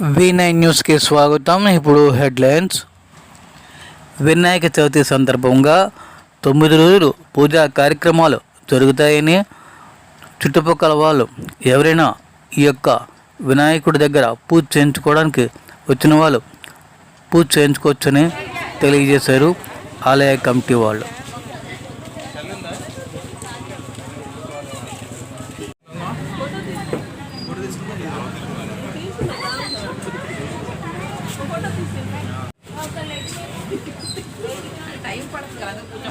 V9 న్యూస్కి స్వాగతం. ఇప్పుడు హెడ్లైన్స్. వినాయక చవితి సందర్భంగా 9 రోజులు పూజా కార్యక్రమాలు జరుగుతాయని, చుట్టుపక్కల వాళ్ళు ఎవరైనా ఈ యొక్క వినాయకుడి దగ్గర పూజ చేయించుకోవడానికి వచ్చిన వాళ్ళు పూజ చేయించుకోవచ్చని తెలియజేశారు ఆలయ కమిటీ వాళ్ళు.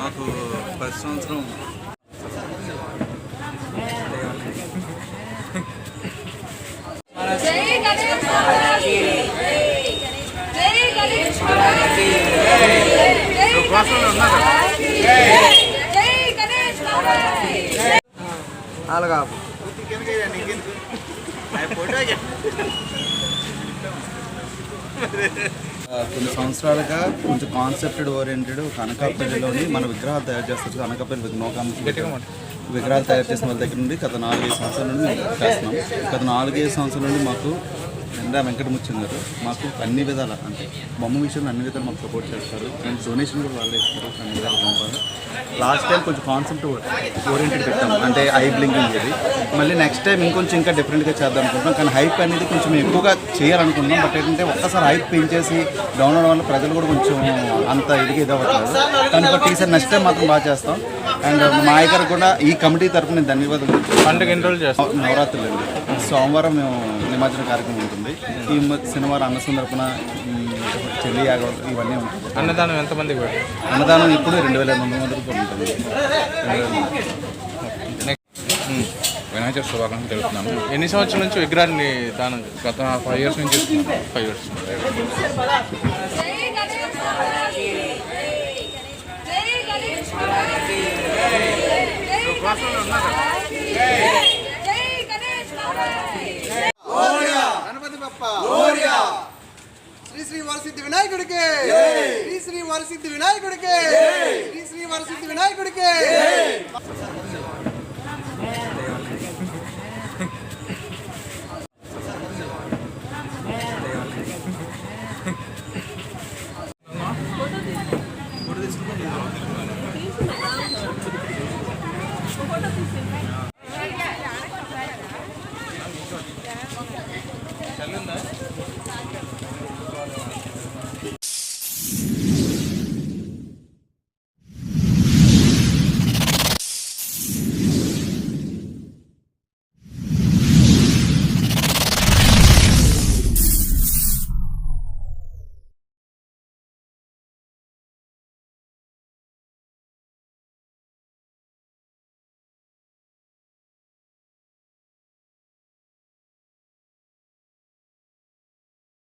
మాకు ప్రతి సంవత్సరం అలాగా కొన్ని సంవత్సరాలుగా కొంచెం కాన్సెప్టెడ్ ఓరియంటెడ్ అనకాపల్లిలోని మన విగ్రహాలు తయారు చేస్తారు. అనకాపల్లి విగ్రహాలు తయారు చేసిన వాళ్ళ దగ్గర నుండి గత 4-5 సంవత్సరాల నుండి మేము చేస్తున్నాం. గత 4-5 సంవత్సరాల నుండి మాకు వెంకటముత్యం గారు మాకు అన్ని విధాలు, అంటే బొమ్మ విషయంలో అన్ని విధాలు మాకు సపోర్ట్ చేస్తారు. అండ్ డొనేషన్ కూడా వాళ్ళే ఇస్తారు. అన్ని విధాలు పంపాలి. లాస్ట్ టైం కొంచెం కాన్సెప్ట్ ఓరియంటెడ్ పెట్టాము, అంటే ఐ బ్లింకింగ్ ఇది. మళ్ళీ నెక్స్ట్ టైం ఇంకా డిఫరెంట్గా చేద్దాం అనుకుంటున్నాం. కానీ హైప్ అనేది కొంచెం ఎక్కువగా చేయాలనుకుంటున్నాం. బట్ ఏంటంటే ఒక్కసారి హైప్ పెంచేసి డౌన్ అవడం వల్ల ప్రజలు కూడా కొంచెం అంత ఇదిగా ఇదవ్వట్లేదు. కానీ బట్ ఈసారి నెక్స్ట్ టైం మాత్రం బాగా చేస్తాం. అండ్ మా అయ్యగారు కూడా ఈ కమిటీ తరఫున నేను ధన్యవాదాలు. పండుగ ఎన్ని రోజులు చేస్తాం? నవరాత్రులు అండి. సోమవారం మేము నిమజ్జన కార్యక్రమం ఉంటుంది. ఈ శనివారం అన్నసందర్పణ, చెల్లి యాగం ఇవన్నీ ఉంటుంది. అన్నదానం ఎంతమంది? అన్నదానం ఇప్పుడు 2800 ఉంటుంది. వినాయక చవితి శుభాకాంక్షలు తెలుపుతున్నాను. ఎన్ని సంవత్సరాల నుంచి విగ్రహాన్ని దానం? గత 5 years నుంచి చేస్తున్నాను. 5 years. గణపతి బప్ప శ్రీ శ్రీ వరసిద్ధి వినాయకుడికి, శ్రీ శ్రీ వరసిద్ధి వినాయకుడికి, శ్రీ శ్రీ వరసిద్ధి వినాయకుడికి.